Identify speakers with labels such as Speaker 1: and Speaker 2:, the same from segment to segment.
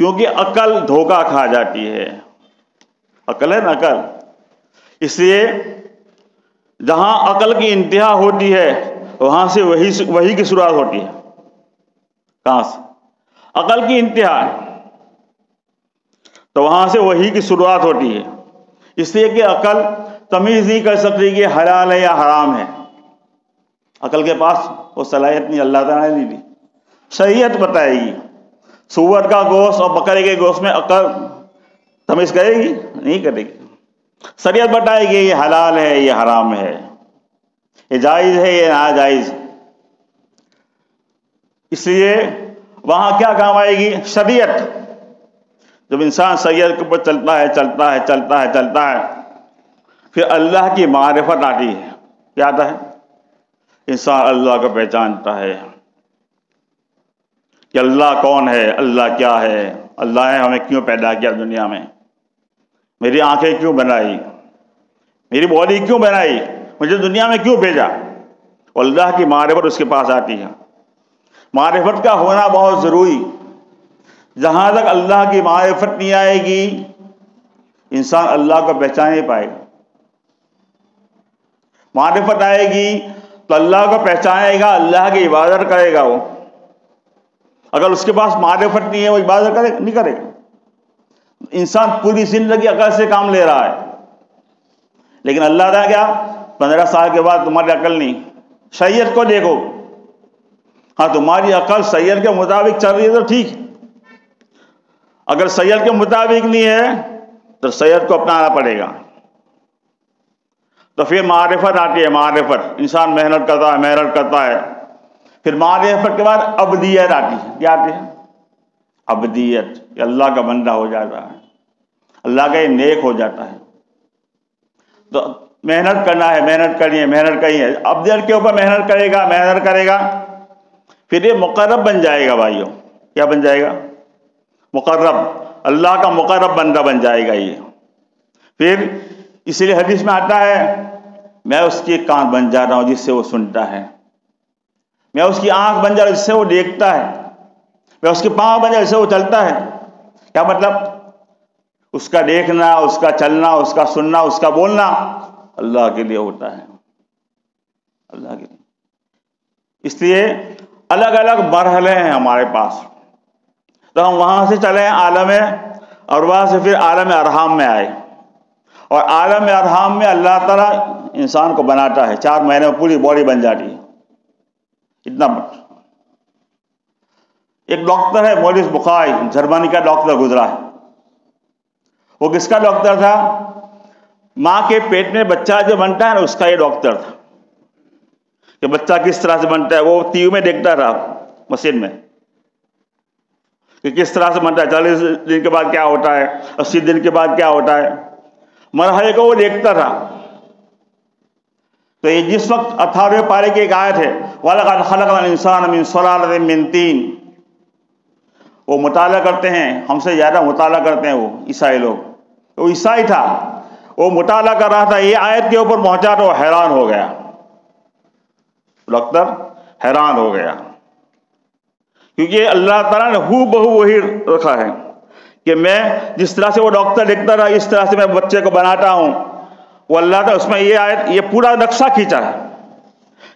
Speaker 1: کیونکہ عقل دھوکہ کھا جاتی ہے. عقل ہے نا عقل. اس لیے جہاں عقل کی انتہا ہوتی ہے وہاں سے وہی کی شروعات ہوتی ہے. کہاں سے؟ عقل کی انتہا تو وہاں سے وہی کی شروعات ہوتی ہے. اس لیے کہ عقل تمیز نہیں کر سکتی کہ حلال ہے یا حرام ہے. عقل کے پاس وہ صلاحیت نہیں اللہ تعالیٰ نے نہیں دی. شریعت بتائے گی. سور کا گوشت اور بکرے کے گوشت میں عقل تمیز کرے گی؟ نہیں کرے گی. شریعت بتائے گی یہ حلال ہے یہ حرام ہے، یہ جائز ہے یہ ناجائز. اس لیے وہاں کیا کام آئے گی؟ شریعت. جب انسان شریعت کے اوپر چلتا ہے پھر اللہ کی معرفت آتی ہے. کیا آتا ہے؟ انسان اللہ کو پہچانتا ہے کہ اللہ کون ہے، اللہ کیا ہے، اللہ نے ہمیں کیوں پیدا کیا دنیا میں، میری آنکھیں کیوں بنائی، میری باڈی کیوں بنائی، مجھے دنیا میں کیوں بھیجا. اللہ کی معرفت اس کے پاس آتی ہے. معرفت کا ہونا بہت ضروری. جہاں تک اللہ کی معرفت نہیں آئے گی انسان اللہ کو پہچان نہیں پائے گا. معرفت آئے گی تو اللہ کو پہچانے گا، اللہ کی عبادت کرے گا. وہ اگر اس کے پاس معرفت نہیں ہے وہ عبادت نہیں کرے گا. انسان پوری زندگی عقل سے کام لے رہا ہے لیکن اللہ تعالیٰ کیا 15 سال کے بعد تمہاری عقل نہیں. شریعت کو دیکھو، ہاں تمہاری عقل شریعت کے مطابق چل رہی ہے تو ٹھیک ہے. اگر شریعت کے مطابق نہیں ہے تو شریعت کو اپنانا پڑے گا. تو پھر معرفت آتی ہے. معرفت انسان محنت کرتا ہے. پھر معرفت کے بعد عبدیت آتی ہے. کیا آتی ہے؟ عبدیت. کہ اللہ کا بندہ ہو جاتا ہے، اللہ کا یہ نیک ہو جاتا ہے. تو محنت کرنا ہے، محنت کرنی ہے. عبدیت کے اوپر محنت کرے گا پھر یہ مقرب بن جائے گا. بھائیوں کیا بن جائے گا؟ مقرب. اللہ کا مقرب بندہ بن جائے گا یہ. پھر اس لیے حدیث میں آتا ہے میں اس کی کان بن جاتا ہوں جس سے وہ سنتا ہے، میں اس کی آنکھ بن جاتا ہوں جس سے وہ دیکھتا ہے، میں اس کے پاؤں بن جاتا ہوں جس سے وہ چلتا ہے. کیا مطلب؟ اس کا دیکھنا، اس کا چلنا، اس کا سننا، اس کا بولنا اللہ کے لیے ہوتا ہے. اللہ کے لیے. اس لیے الگ الگ مرحلے ہیں ہمارے پاس. تو ہم وہاں سے چلے عالم ارواح سے پھر عالم ارحام میں آئے. اور عالم ارحام میں اللہ تعالیٰ انسان کو بناتا ہے. 4 مہینے میں پوری باڈی بن جاتی ہے. اتنا ایک ڈاکٹر ہے مورس بخاری، جرمنی کا ڈاکٹر گزرا ہے. وہ کس کا ڈاکٹر تھا؟ ماں کے پیٹ میں بچہ جو بنتا ہے نا اس کا یہ ڈاکٹر تھا کہ بچہ کس طرح سے بنتا ہے. وہ ٹی وی میں دیکھتا تھا مشین میں کہ کس طرح سے بنتا ہے، 40 دن کے بعد کیا ہوتا ہے، 80 دن کے بعد کیا ہوتا ہے، مرحلے کو وہ دیکھتا تھا. تو یہ جس وقت 18ویں پارے کی ایک آیت ہے وَلَقَدْ خَلَقْنَا الْإِنسَانَ مِنْ صُلَالَةٍ مِّن طِينٍ، وہ مطالعہ کرتے ہیں، ہم سے زیادہ مطالعہ کرتے ہیں وہ عیسائی لوگ. وہ عیسائی تھا، وہ مطالعہ کر رہا تھا، یہ آیت کے اوپر پہنچا تو وہ حیران ہو گیا. ڈاکٹر حیران ہو گیا کیونکہ اللہ تعالیٰ نے ہو بہو وہی رکھا ہے کہ میں جس طرح سے وہ ڈاکٹر دیکھتا رہا اس طرح سے میں بچے کو بناتا ہوں. وہ اللہ تعالیٰ اس میں یہ آیت یہ پورا نقشہ کھینچا ہے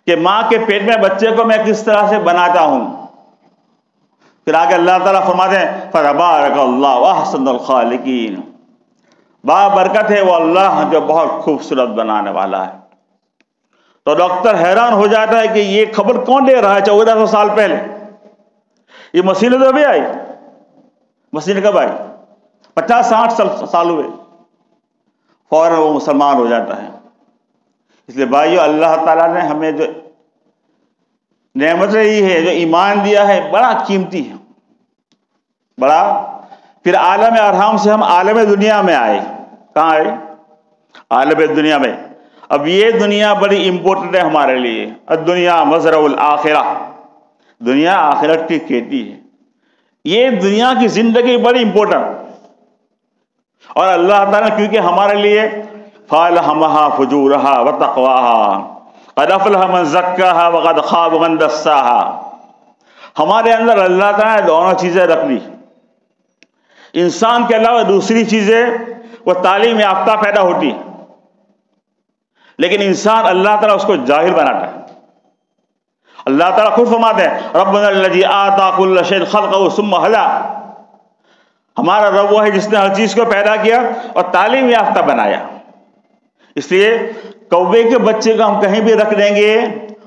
Speaker 1: کہ ماں کے پیٹ میں بچے کو میں کس طرح سے بناتا ہوں. پھر آگے اللہ تعالیٰ فرماتے ہیں فَتَبَارَكَ اللَّهُ وَأَحْسَنُ الْخَالِقِينَ، برکت ہے وہ اللہ جو بہت خوبصورت بنانے والا ہے. تو ڈاکٹر حیران ہو جاتا ہے کہ یہ خبر کون دے رہا ہے 1400 سال پہلے. یہ مشینیں تو ابھی آئی، مشین کب آئی؟ 50-60 سال ہوئے. فوراً وہ مسلمان ہو جاتا ہے. اس لیے بھائیو اللہ تعالیٰ نے ہمیں جو نعمت رہی ہے، جو ایمان دیا ہے، بڑا قیمتی ہے، بڑا. پھر عالم ارحام سے ہم عالم دنیا میں آئے. کہاں آئے؟ عالم دنیا میں. اب یہ دنیا بڑی امپورٹنٹ ہے ہمارے لیے. الدنیا مزرع الآخرہ، دنیا آخرت کی کھیتی ہے. یہ دنیا کی زندگی بڑی امپورٹنٹ. اور اللہ تعالیٰ کیونکہ ہمارے لیے فَأَلْهَمَهَا فُجُورَهَا وَتَقْوَاهَا قَدْ أَفْلَحَ مَنْ زَكَّاهَا وَقَدْ خَابَ مَنْ دَسَّاهَا، ہمارے اندر اللہ تعالیٰ نے دونوں چیزیں رکھ لی. انسان کے علاوہ دوسری چیزیں وہ تعلیم یافتہ پیدا ہوتی ہے، لیکن انسان اللہ تعالیٰ اس کو جاہل بناتا ہے۔ اللہ تعالیٰ خود فرماتے ہیں ربنا الذی آتى كل شيء خلقه ثم هدى، ہمارا رب وہ ہے جس نے ہر چیز کو پیدا کیا اور تعلیم یافتہ بنایا۔ اس لیے کوے کے بچے کو ہم کہیں بھی رکھ دیں گے،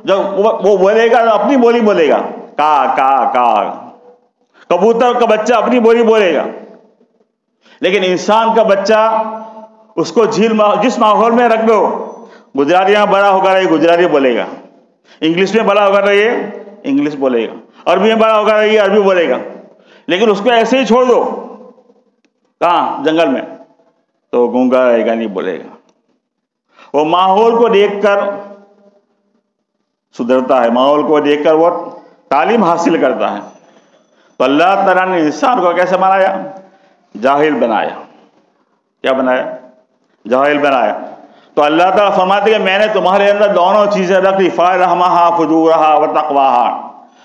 Speaker 1: جب وہ بولے گا اپنی بولی بولے گا، کا کا کا۔ کبوتر کا بچہ اپنی بولی بولے گا، لیکن انسان کا بچہ اس کو جس ماحول میں رکھ دو، گجراتی میں بڑا ہوگا یہ گجراتی بولے گا، انگلش میں بڑا ہوگا یہ انگلش بولے گا، عربی میں بڑا ہوگا یہ عربی بولے گا، لیکن اس کو ایسے ہی چھوڑ دو کہاں جنگل میں تو گونگا رہے گا، نہیں بولے گا۔ وہ ماحول کو دیکھ کر سدھرتا ہے، ماحول کو دیکھ کر وہ تعلیم حاصل کرتا ہے۔ تو اللہ تعالیٰ نے انسان کو کیسے بنایا؟ جاہل بنایا۔ کیا بنایا؟ جاہل بنایا۔ تو اللہ تعالیٰ فرماتے کہ میں نے تمہارے اندر دونوں چیزیں رکھ لی، فَأَلْهَمَهَا فُجُورَهَا وَتَقْوَاهَا،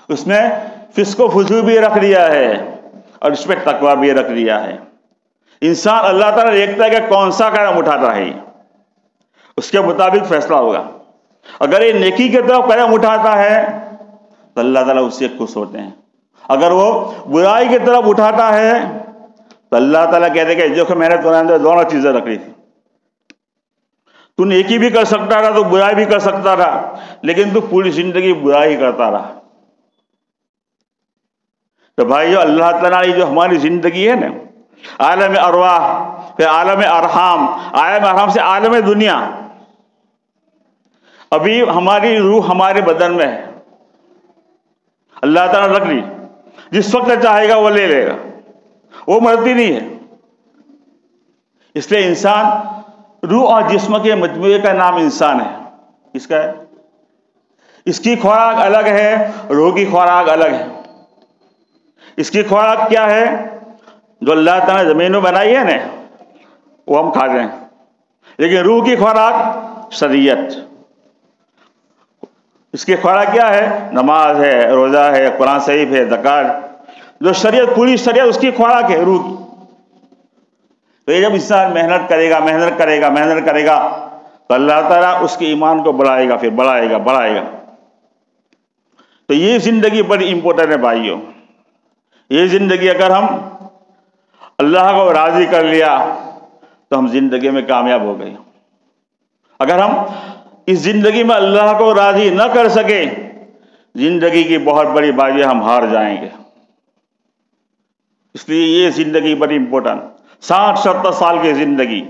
Speaker 1: اس میں فسق و فجور بھی رکھ دیا ہے اور اس میں تقویٰ بھی رکھ دیا ہے۔ انسان اللہ تعالیٰ دیکھتا ہے کہ کون سا قدم اٹھاتا ہے، اس کے مطابق فیصلہ ہوگا۔ اگر یہ نیکی کی طرف قدم اٹھاتا ہے تو اللہ تعالیٰ اس سے خوش ہوتے ہیں، اگر وہ برائی کی طرف اٹھاتا ہے تو اللہ تعالیٰ کہتے ہیں کہ دیکھو میں نے تمہارے اندر دونوں چیزیں رکھ لی تھی، تو نیکی بھی کر سکتا تھا، تو برائی بھی کر سکتا تھا، لیکن تو پوری زندگی برائی کرتا رہا۔ تو بھائیو اللہ تعالیٰ نے جو ہماری زندگی ہے نا، عالم ارواح، پھر عالم ارحام، عالم ارحام سے عالم دنیا، ابھی ہماری روح ہمارے بدن میں ہے، اللہ تعالیٰ رکھ لی، جس وقت چاہے گا وہ لے لے گا، وہ مرتی نہیں ہے۔ اس لیے انسان روح اور جسم کے مجموعے کا نام انسان ہے۔ اس کا ہے، اس کی خوراک الگ ہے، روح کی خوراک الگ ہے۔ اس کی خوراک کیا ہے؟ جو اللہ تعالیٰ نے زمین میں بنائی ہے نا وہ ہم کھا رہے ہیں، لیکن روح کی خوراک شریعت۔ اس کی خوراک کیا ہے؟ نماز ہے، روزہ ہے، قرآن شریف ہے، زکات، جو شریعت، پوری شریعت اس کی خوراک ہے، روح کی۔ تو یہ جب انسان محنت کرے گا محنت کرے گا محنت کرے گا تو اللہ تعالیٰ اس کے ایمان کو بڑھائے گا، پھر بڑھائے گا بڑھائے گا۔ تو یہ زندگی بڑی امپورٹنٹ ہے بھائیوں۔ یہ زندگی اگر ہم اللہ کو راضی کر لیا تو ہم زندگی میں کامیاب ہو گئے۔ اگر ہم اس زندگی میں اللہ کو راضی نہ کر سکے، زندگی کی بہت بڑی بازی ہم ہار جائیں گے۔ اس لیے یہ زندگی بڑی امپورٹنٹ، 60-70 سال کی زندگی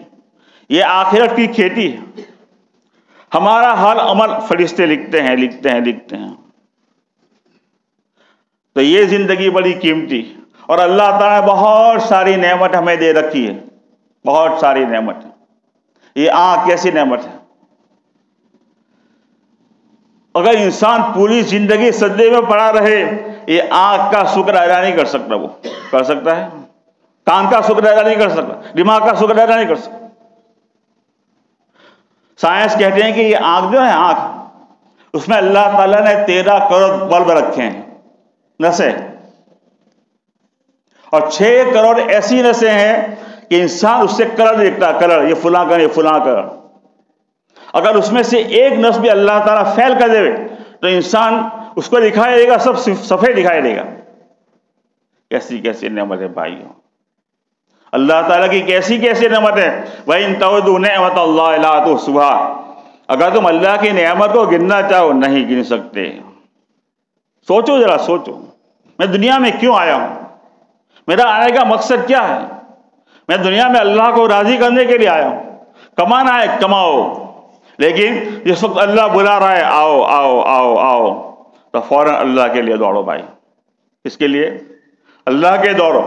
Speaker 1: یہ آخرت کی کھیتی ہے۔ ہمارا حال عمل فرشتے لکھتے ہیں لکھتے ہیں لکھتے ہیں۔ تو یہ زندگی بڑی قیمتی، اور اللہ تعالیٰ نے بہت ساری نعمت ہمیں دے رکھی ہے، بہت ساری نعمت۔ یہ آنکھ کیسی نعمت ہے؟ اگر انسان پوری زندگی سجدے میں پڑا رہے، یہ آنکھ کا شکر ادا نہیں کر سکتا۔ وہ کر سکتا ہے؟ کان کا شکر ادا نہیں کر سکتا، دماغ کا شکر ادا نہیں کر سکتا۔ سائنس کہتے ہیں کہ یہ آنکھ جو ہے، آنکھ، اس میں اللہ تعالیٰ نے 13 کروڑ بلب رکھے ہیں، نسیں، اور 6 کروڑ ایسی نسیں ہیں کہ انسان اس سے کلر دیکھتا ہے، کلر، یہ فلاں کلر، یہ فلاں کلر۔ اگر اس میں سے ایک نس بھی اللہ تعالیٰ فیل کر دے تو انسان اس کو دکھائی دے گا، سب سفید دکھائی دے گا۔ کیسی کیسی نعمت ہے بھائیوں، اللہ تعالیٰ کی کیسی کیسی نعمت ہے۔ وَإِن تَعُدُّوا نِعْمَتَ اللَّهِ لَا تُحْصُوهَا، اگر تم اللہ کی نعمت کو گننا چاہو نہیں گن سکتے۔ سوچو ذرا، سوچو، میں دنیا میں کیوں آیا ہوں؟ میرا آنے کا مقصد کیا ہے؟ میں دنیا میں اللہ کو راضی کرنے کے لیے آیا ہوں۔ کمانا ہے کماؤ، لیکن جس وقت اللہ بلا رہا ہے آؤ آؤ آؤ آؤ تو فوراً اللہ کے لیے دوڑو بھائی۔ اس کے لیے اللہ کے دوڑو۔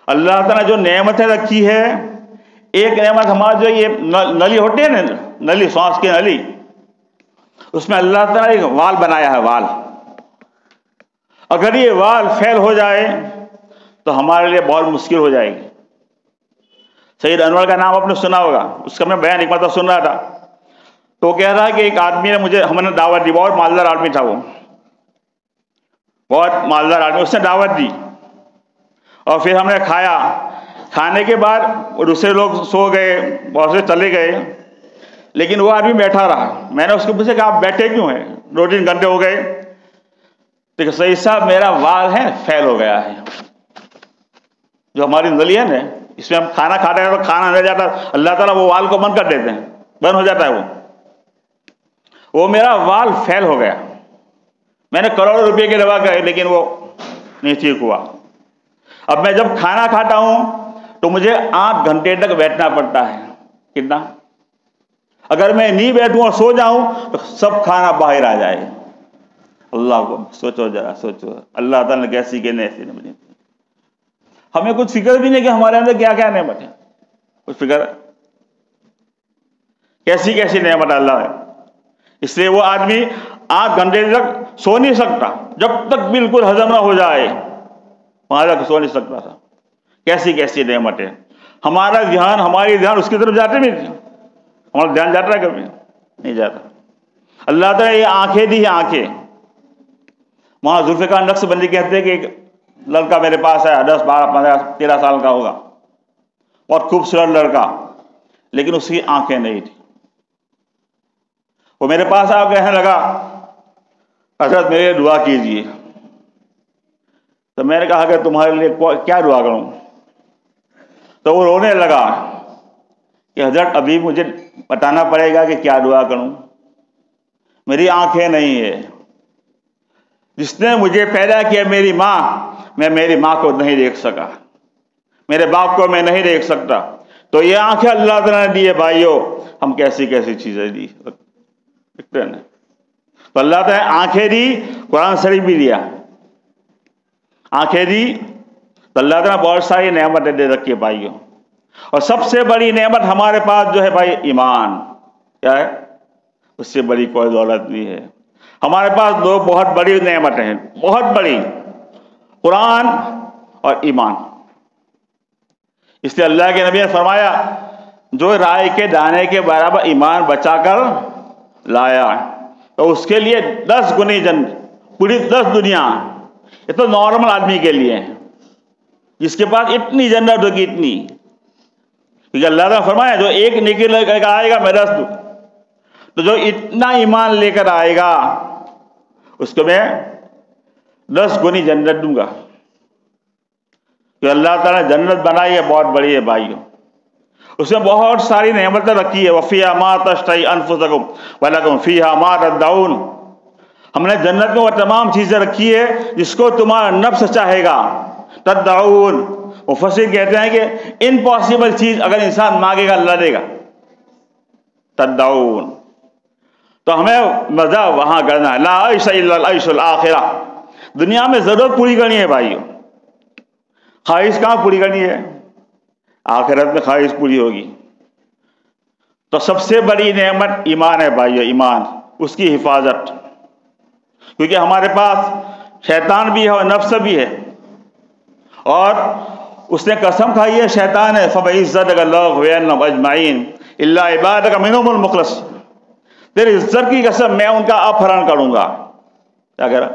Speaker 1: اللہ تعالیٰ جو نعمتیں رکھی ہے، ایک نعمت ہمارا جو یہ نلی ہوتی ہے نا، نلی، سانس کی نلی، اس میں اللہ تعالیٰ نے ایک وال بنایا ہے، وال۔ اگر یہ وال فیل ہو جائے تو ہمارے لیے بہت مشکل ہو جائے گی۔ سید انور کا نام آپ نے سنا ہوگا، اس کا میں بیان ایک مرتبہ سن رہا تھا، تو وہ کہہ رہا ہے کہ ایک آدمی نے ہم نے دعوت دی، بہت مالدار آدمی تھا، وہ بہت مالدار آدمی، اس نے دعوت دی اور پھر ہم نے کھایا، کھانے کے بعد دوسرے لوگ سو گئے، بہت سے چلے گئے، لیکن وہ آدمی بیٹھا رہا. میں نے اس کو پوچھا کہ آپ بیٹھے کیوں ہیں؟ 2-3 گھنٹے ہو گئے. تو سید صاحب میرا وال ہے فیل ہو گیا ہے. جو ہماری نلی ہے نا، اس میں ہم کھانا کھاتے ہیں تو کھانا نہیں جاتا، اللہ تعالیٰ وہ وال کو بند کر دیتے ہیں، بند ہو جاتا ہے. وہ میرا وال فیل ہو گیا. میں نے کروڑوں روپے کی دوا کرائی لیکن وہ نہیں ٹھیک ہوا. اب میں جب کھانا کھاتا ہوں تو مجھے 8 گھنٹے تک بیٹھنا پڑتا ہے. کتنا؟ اگر میں نہیں بیٹھوں اور سو جاؤں تو سب کھانا باہر آ جائے. اللہ کو سوچو، ذرا سوچو، اللہ تعالیٰ نے کیسی کہ ایسی نعمت. ہمیں کچھ فکر بھی نہیں کہ ہمارے اندر کیا کیا نعمت ہے. کچھ فکر ہے کیسی کیسی نعمت اللہ ہے. اس لیے وہ آدمی 8 گھنٹے تک سو نہیں سکتا جب تک بالکل ہضم نہ ہو جائے، وہاں تک سو نہیں سکتا تھا. کیسی کیسی نعمت ہے. ہمارا دھیان، ہماری دھیان اس کی طرف جاتے نہیں. ہمارا دھیان جاتا ہے کبھی؟ نہیں جاتا. اللہ تعالیٰ یہ آنکھیں دی ہیں، آنکھیں. وہاں ذوالفقار نقش بندی کہتے ہیں کہ ایک لڑکا میرے پاس آیا، 10 12 15 13 سال کا ہوگا، بہت خوبصورت لڑکا، لیکن اس کی آنکھیں نہیں تھی. وہ میرے پاس آ کہنے لگا حضرت میرے لیے دعا کیجیے. تو میں نے کہا کہ تمہارے لیے کیا دعا کروں؟ تو وہ رونے لگا کہ حضرت ابھی مجھے بتانا پڑے گا کہ کیا دعا کروں، میری آنکھیں نہیں ہے. جس نے مجھے پیدا کیا میری ماں، میں میری ماں کو نہیں دیکھ سکا، میرے باپ کو میں نہیں دیکھ سکتا. تو یہ آنکھیں اللہ تعالیٰ نے دی ہے. بھائیو، ہم کیسی کیسی چیزیں دی. تو اللہ تعالیٰ نے آنکھیں دی، قرآن شریف بھی دیا. آنکھیں دی تو اللہ تعالیٰ نے بہت ساری نعمتیں دے رکھی ہے بھائیو. اور سب سے بڑی نعمت ہمارے پاس جو ہے بھائی، ایمان. کیا ہے؟ اس سے بڑی کوئی دولت نہیں ہے. ہمارے پاس 2 بہت بڑی نعمتیں ہیں، بہت بڑی، قرآن اور ایمان. اس لیے اللہ کے نبی نے فرمایا جو رائے کے دانے کے برابر ایمان بچا کر لایا تو اس کے لیے 10 گنی جنت، پوری 10 دنیا. یہ تو نارمل آدمی کے لیے ہے جس کے پاس اتنی جنت ہوگی، اتنی. کیونکہ اللہ نے فرمایا جو ایک نیکی لے کر آئے گا میں 10 دوں. تو جو اتنا ایمان لے کر آئے گا اس کو میں 10 گنی جنت دوں گا. کہ اللہ تعالیٰ نے جنت بنائی ہے، بہت بڑی ہے بھائیو. اس میں بہت ساری نعمتیں رکھی ہے. وَفِيهَا مَا تَشْتَهِي أَنفُسُكُمْ وَلَكُمْ فِيهَا مَا تَدَّعُونَ. ہم نے جنت میں وہ تمام چیزیں رکھی ہے جس کو تمہارا نفس چاہے گا. تدعون، مفسر کہتے ہیں کہ امپاسبل چیز اگر انسان مانگے گا اللہ دے گا. تدعون. تو ہمیں مزہ وہاں کرنا ہے. لا عیش الا العیش الآخرہ. دنیا میں ضرورت پوری کرنی ہے بھائیو، خواہش کہاں پوری کرنی ہے؟ آخرت میں خواہش پوری ہوگی. تو سب سے بڑی نعمت ایمان ہے بھائیو، ایمان، اس کی حفاظت. کیونکہ ہمارے پاس شیطان بھی ہے اور نفس بھی ہے، اور اس نے قسم کھائی ہے شیطان ہے فَبِعِزَّتِكَ لَأُغْوِيَنَّهُمْ أَجْمَعِينَ إِلَّا عِبَادَكَ مِنْهُمُ الْمُخْلَصِينَ. تیری عزت کی قسم میں ان کا اپہرن کروں گا. کیا کرا؟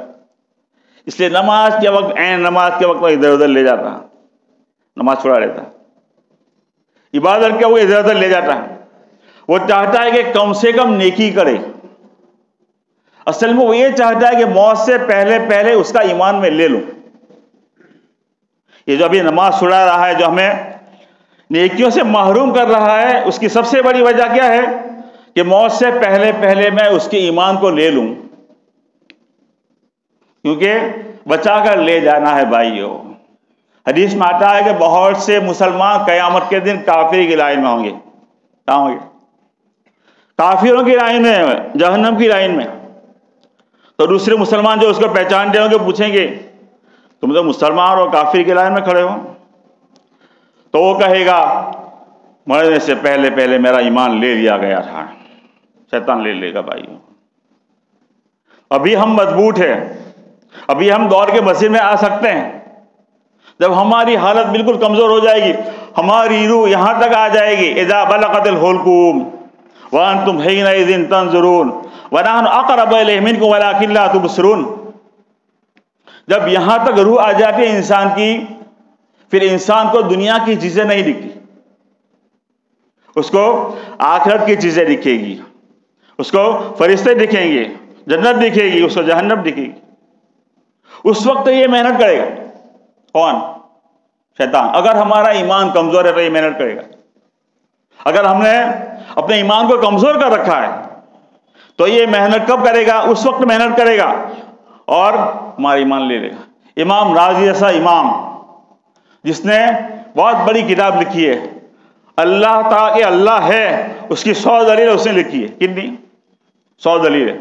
Speaker 1: اس لیے نماز کے وقت، نماز کے وقت وہ ادھر ادھر لے جاتا، نماز چھوڑا لیتا. عبادت کے وہ ادھر ادھر لے جاتا ہے. وہ چاہتا ہے کہ کم سے کم نیکی کرے. اصل میں وہ یہ چاہتا ہے کہ موت سے پہلے پہلے اس کا ایمان میں لے لوں. یہ جو ابھی نماز چھڑا رہا ہے، جو ہمیں نیکیوں سے محروم کر رہا ہے، اس کی سب سے بڑی وجہ کیا ہے؟ کہ موت سے پہلے پہلے میں اس کے ایمان کو لے لوں. کیونکہ بچا کر لے جانا ہے بھائیو. حدیث میں آتا ہے کہ بہت سے مسلمان قیامت کے دن کافر کی لائن میں ہوں گے. کہاں ہوں گے؟ کافروں کی لائن میں، جہنم کی لائن میں. تو دوسرے مسلمان جو اس کو پہچانتے ہوں گے پوچھیں گے تم تو مسلمان اور کافر کی لائن میں کھڑے ہو. تو وہ کہے گا مرنے سے پہلے پہلے میرا ایمان لے لیا گیا تھا. شیطان لے لے گا بھائیو. ابھی ہم مضبوط ہیں، ابھی ہم دوڑ کے مسجد میں آ سکتے ہیں. جب ہماری حالت بالکل کمزور ہو جائے گی، ہماری روح یہاں تک آ جائے گی اذا بلغت الحلقوم وانتم حینئذ تنظرون ونحن اقرب الیہ منکم ولکن لا تبصرون. جب یہاں تک روح آ جاتی ہے انسان کی، پھر انسان کو دنیا کی چیزیں نہیں دکھتی، اس کو آخرت کی چیزیں دکھے گی، اس کو فرشتے دکھیں گے، جنت دکھے گی، اس کو جہنم دکھے گی. اس وقت یہ محنت کرے گا. کون؟ شیطان. اگر ہمارا ایمان کمزور ہے تو یہ محنت کرے گا. اگر ہم نے اپنے ایمان کو کمزور کر رکھا ہے تو یہ محنت کب کرے گا؟ اس وقت محنت کرے گا اور ہمارا ایمان لے لے گا. امام رازی جیسا امام جس نے بہت بڑی کتاب لکھی ہے، اللہ تعالیٰ کہ اللہ ہے، اس کی 100 دلیل اس نے لکھی ہے. کتنی؟ 100 دلیل ہے.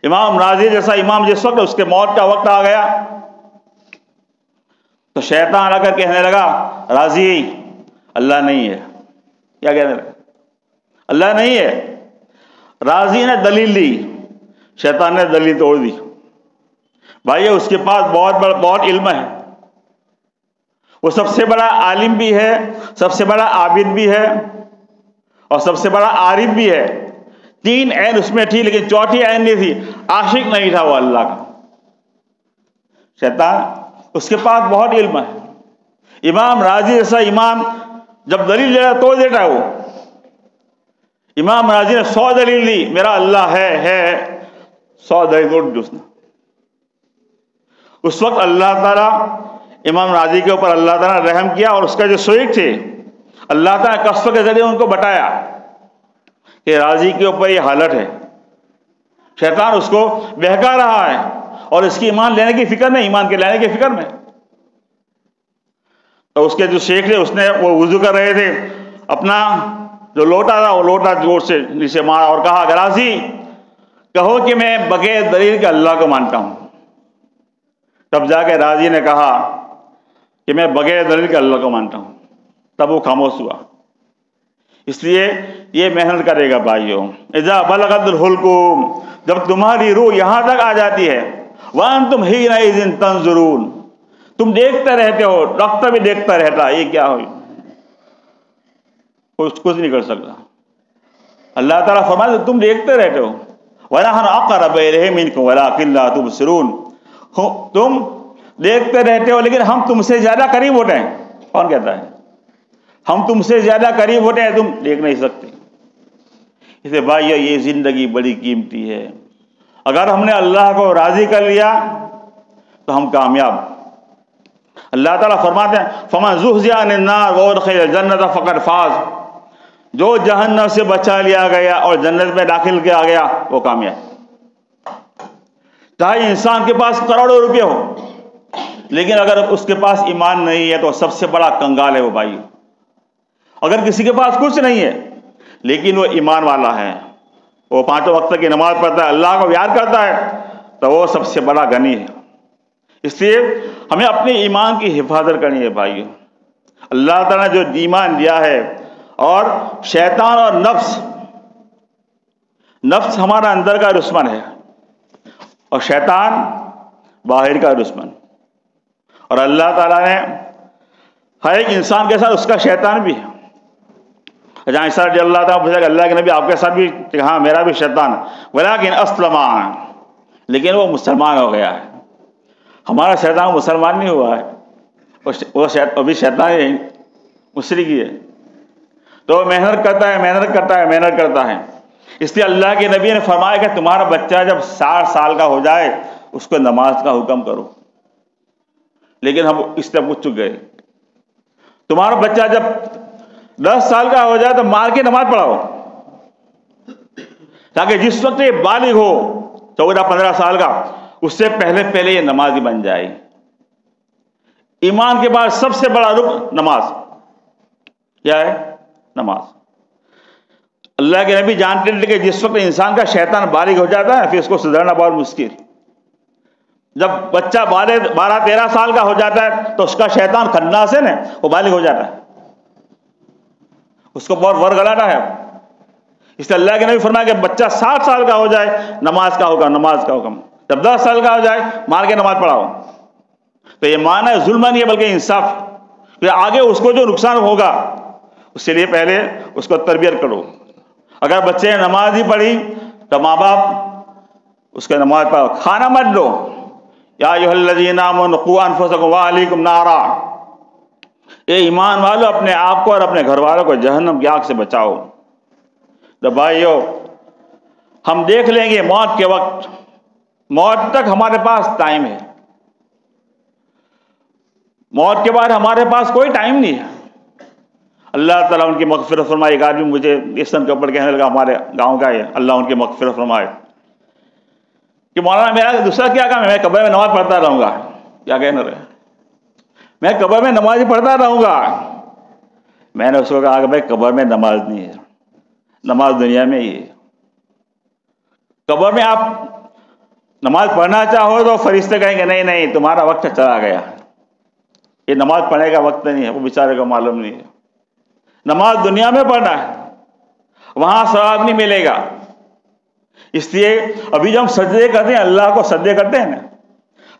Speaker 1: امام رازی جیسا امام جس وقت اس کے موت کا وقت آ گیا تو شیطان آ کر کہنے لگا رازی اللہ نہیں ہے. کیا کہنے لگا؟ اللہ نہیں ہے. رازی نے دلیل دی، شیطان نے دلیل توڑ دی. بھائی اس کے پاس بہت علم ہے، وہ سب سے بڑا عالم بھی ہے، سب سے بڑا عابد بھی ہے اور سب سے بڑا عارف بھی ہے. 3 عین اس میں تھی لیکن چوتھی عین نہیں تھی، عاشق نہیں تھا وہ اللہ کا. شیطان اس کے پاس بہت علم ہے. امام رازی جیسا امام جب دلیل دے رہا توڑ دیتا ہے. وہ امام رازی نے 100 دلیل دی، میرا اللہ ہے 100 دلیل توڑ دی اس نے. اس وقت اللہ تعالیٰ امام رازی کے اوپر اللہ تعالیٰ نے رحم کیا اور اس کا جو شریک تھے اللہ تعالیٰ نے کشف کے ذریعے ان کو بتایا کہ رازی کے اوپر یہ حالت ہے. شیطان اس کو بہکا رہا ہے اور اس کی ایمان لینے کی فکر نہیں، ایمان کے لینے کی فکر میں. تو اس کے جو شیخ تھے اس نے وہ وضو کر رہے تھے، اپنا جو لوٹا تھا وہ لوٹا زور سے نیچے مارا اور کہا کہ رازی کہو کہ میں بغیر دلیل کے اللہ کو مانتا ہوں. تب جا کے رازی نے کہا کہ میں بغیر دلیل کے اللہ کو مانتا ہوں. تب وہ خاموش ہوا. اس لیے یہ محنت کرے گا بھائیوں. اذا بلغت الحلقوم، جب تمہاری روح یہاں تک آ جاتی ہے، وانتم حینئذ تنظرون، تم دیکھتے رہتے ہو، ڈاکٹر بھی دیکھتا رہتا ہے یہ کیا ہوئی، کچھ نہیں کر سکتا. اللہ تعالیٰ فرماتے تم دیکھتے رہتے ہو. وَنَحْنُ أَقْرَبُ إِلَيْهِ مِنكُمْ وَلَٰكِن لَا تُبْصِرُونَ، تم دیکھتے رہتے ہو لیکن ہم تم سے زیادہ قریب ہوتے ہیں. کون کہتا ہے؟ ہم تم سے زیادہ قریب ہوتے ہیں، تم دیکھ نہیں سکتے. اس لیے بھائیو یہ زندگی بڑی قیمتی ہے. اگر ہم نے اللہ کو راضی کر لیا تو ہم کامیاب. اللہ تعالیٰ فرماتے ہیں فَمَنْ زُحْزِحَ عَنِ النَّارِ وَأُدْخِلَ الْجَنَّةَ فَقَدْ فَازَ، جو جہنم سے بچا لیا گیا اور جنت میں داخل کیا گیا وہ کامیاب. چاہے انسان کے پاس کروڑوں روپے ہو لیکن اگر اس کے پاس ایمان نہیں ہے تو سب سے بڑا کنگال ہے وہ بھائی. اگر کسی کے پاس کچھ نہیں ہے لیکن وہ ایمان والا ہے، وہ 5 وقت کی نماز پڑھتا ہے، اللہ کو یاد کرتا ہے، تو وہ سب سے بڑا غنی ہے. اس لیے ہمیں اپنے ایمان کی حفاظت کرنی ہے بھائیو. اللہ تعالیٰ نے جو ایمان دیا ہے، اور شیطان اور نفس ہمارا اندر کا دشمن ہے اور شیطان باہر کا دشمن. اور اللہ تعالیٰ نے ہر ایک انسان کے ساتھ اس کا شیطان بھی ہے. جہاں اس طرح اللہ تعالیٰ پوچھا کہ اللہ کے نبی آپ کے ساتھ بھی، ہاں میرا بھی شیطان، ولیکن اسلم، لیکن وہ مسلمان ہو گیا ہے. ہمارا شیطان مسلمان نہیں ہوا ہے، وہ ابھی شیطان ہی مشرک ہی ہے. تو محنت کرتا ہے. اس لیے اللہ کے نبی نے فرمایا کہ تمہارا بچہ جب 60 سال کا ہو جائے اس کو نماز کا حکم کرو. لیکن ہم اس طرح پوچھ چکے ہیں. تمہارا بچہ جب 10 سال کا ہو جائے تو مار کے نماز پڑھاؤ، تاکہ جس وقت یہ بالغ ہو 14-15 سال کا، اس سے پہلے یہ نمازی بن جائے. ایمان کے بعد سب سے بڑا رکن نماز. کیا ہے؟ نماز. اللہ کے نبی جانتے تھے کہ جس وقت انسان کا شیطان بالغ ہو جاتا ہے پھر اس کو سدھرنا بہت مشکل. جب بچہ 12-13 سال کا ہو جاتا ہے تو اس کا شیطان خناس ہے نا، وہ بالغ ہو جاتا ہے، اس کو بہت ورگلاتا ہے. اس لیے اللہ کے نبی فرمایا کہ بچہ 60 سال کا ہو جائے نماز کا حکم. جب 10 سال کا ہو جائے مار کے نماز پڑھاؤ. تو یہ معنی ظلم نہیں ہے بلکہ انصاف، کہ آگے اس کو جو نقصان ہوگا اس کے لیے پہلے اس کو تربیت کرو. اگر بچے نے نماز ہی پڑھی تو ماں باپ اس کے نماز پڑھو. کھانا مت دو، یا ایھا الذین آمنوا قوا انفسکم واہلیکم نارا، اے ایمان والو اپنے آپ کو اور اپنے گھر والوں کو جہنم کی آگ سے بچاؤ۔ تو بھائیو ہم دیکھ لیں گے موت کے وقت، موت تک ہمارے پاس ٹائم ہے، موت کے بعد ہمارے پاس کوئی ٹائم نہیں ہے۔ اللہ تعالیٰ ان کی مغفرت فرمائے۔ ایک آدمی مجھے اسن کے اوپر کہنے لگا، ہمارے گاؤں کا ہے، اللہ ان کی مغفرت فرمائے، کہ مولانا میرا دوسرا کیا کام ہے، میں قبر میں نماز پڑھتا رہوں گا۔ کیا کہنا رہے، میں قبر میں نماز پڑھتا رہوں گا۔ میں نے اس کو کہا کہ بھائی قبر میں نماز نہیں ہے، نماز دنیا میں ہی ہے۔ قبر میں آپ نماز پڑھنا چاہو تو فرشتے کہیں گے نہیں نہیں تمہارا وقت چلا گیا، یہ نماز پڑھنے کا وقت نہیں ہے، وہ بیچارے کو معلوم نہیں ہے۔ نماز دنیا میں پڑھنا ہے، وہاں ثواب نہیں ملے گا۔ اس لیے ابھی جو ہم سجدے کرتے ہیں، اللہ کو سجدے کرتے ہیں نا،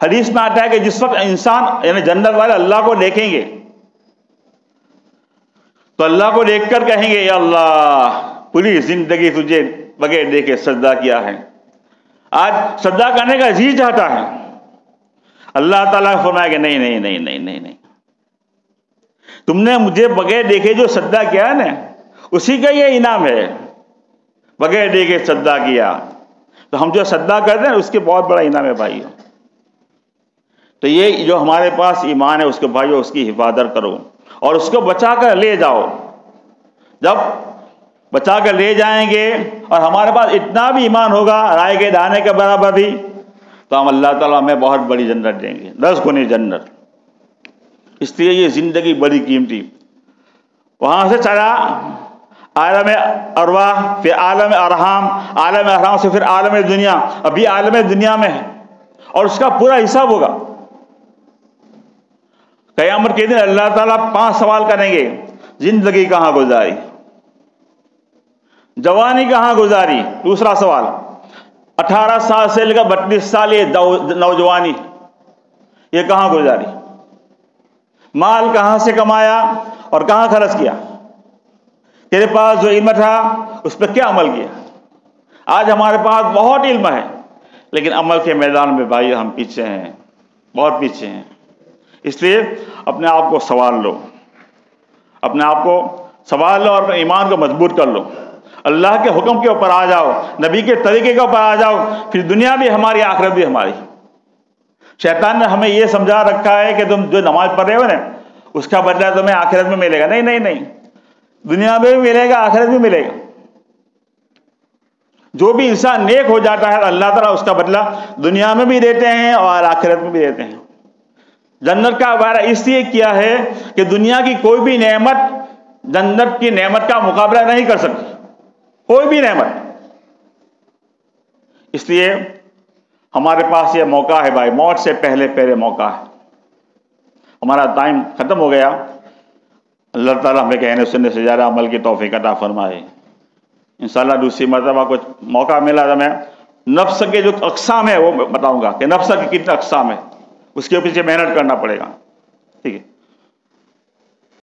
Speaker 1: حدیث میں آتا ہے کہ جس وقت انسان یعنی جنت والے اللہ کو دیکھیں گے تو اللہ کو دیکھ کر کہیں گے یا اللہ پوری زندگی تجھے بغیر دیکھے سجدہ کیا ہے، آج سجدہ کرنے کا جی چاہتا ہے۔ اللہ تعالیٰ فرمائے کہ نہیں نہیں نہیں نہیں نہیں نہیں، تم نے مجھے بغیر دیکھے جو سجدہ کیا ہے نا، اسی کا یہ انعام ہے، بغیر دیکھے سجدہ کیا۔ تو ہم جو سجدہ کرتے ہیں اس کے بہت بڑا انعام ہے بھائی۔ تو یہ جو ہمارے پاس ایمان ہے اس کے بھائیو اس کی حفاظت کرو اور اس کو بچا کر لے جاؤ۔ جب بچا کر لے جائیں گے اور ہمارے پاس اتنا بھی ایمان ہوگا رائے کے دانے کے برابر بھی، تو ہم اللہ تعالیٰ ہمیں بہت بڑی جنت دیں گے، 10 گنی جنت۔ اس لیے یہ زندگی بڑی قیمتی۔ وہاں سے چلا عالم ارواح، پھر عالم ارحام، عالم ارحام سے پھر عالم دنیا، ابھی عالم دنیا میں ہے اور اس کا پورا حساب ہوگا۔ قیامت کے دن اللہ تعالیٰ 5 سوال کریں گے، زندگی کہاں گزاری، جوانی کہاں گزاری، دوسرا سوال 18 سال سے لے کر 32 سال یہ نوجوانی یہ کہاں گزاری، مال کہاں سے کمایا اور کہاں خرچ کیا، تیرے پاس جو علم تھا اس پہ کیا عمل کیا۔ آج ہمارے پاس بہت علم ہے لیکن عمل کے میدان میں بھائی ہم پیچھے ہیں، بہت پیچھے ہیں۔ اس لیے اپنے آپ کو سوال لو، اپنے آپ کو سوال لو اور اپنے ایمان کو مضبوط کر لو، اللہ کے حکم کے اوپر آ جاؤ، نبی کے طریقے کے اوپر آ جاؤ، پھر دنیا بھی ہماری آخرت بھی ہماری۔ شیطان نے ہمیں یہ سمجھا رکھا ہے کہ تم جو نماز پڑھ رہے ہو نا اس کا بدلہ تمہیں آخرت میں ملے گا۔ نہیں نہیں نہیں، دنیا میں بھی ملے گا، آخرت بھی ملے گا۔ جو بھی انسان نیک ہو جاتا ہے اللہ تعالیٰ اس کا بدلہ دنیا میں بھی دیتے ہیں اور آخرت میں بھی دیتے ہیں۔ جنت کا وعدہ اس لیے کیا ہے کہ دنیا کی کوئی بھی نعمت جنت کی نعمت کا مقابلہ نہیں کر سکتی، کوئی بھی نعمت۔ اس لیے ہمارے پاس یہ موقع ہے بھائی، موت سے پہلے موقع ہے۔ ہمارا ٹائم ختم ہو گیا، اللہ تعالیٰ ہمیں کہنے سننے سے زیادہ عمل کی توفیق عطا فرمائے۔ انشاءاللہ دوسری مرتبہ کچھ موقع ملا تو میں نفس کے جو اقسام ہے وہ بتاؤں گا کہ نفس کے کتنے اقسام ہے، اس کے پیچھے محنت کرنا پڑے گا۔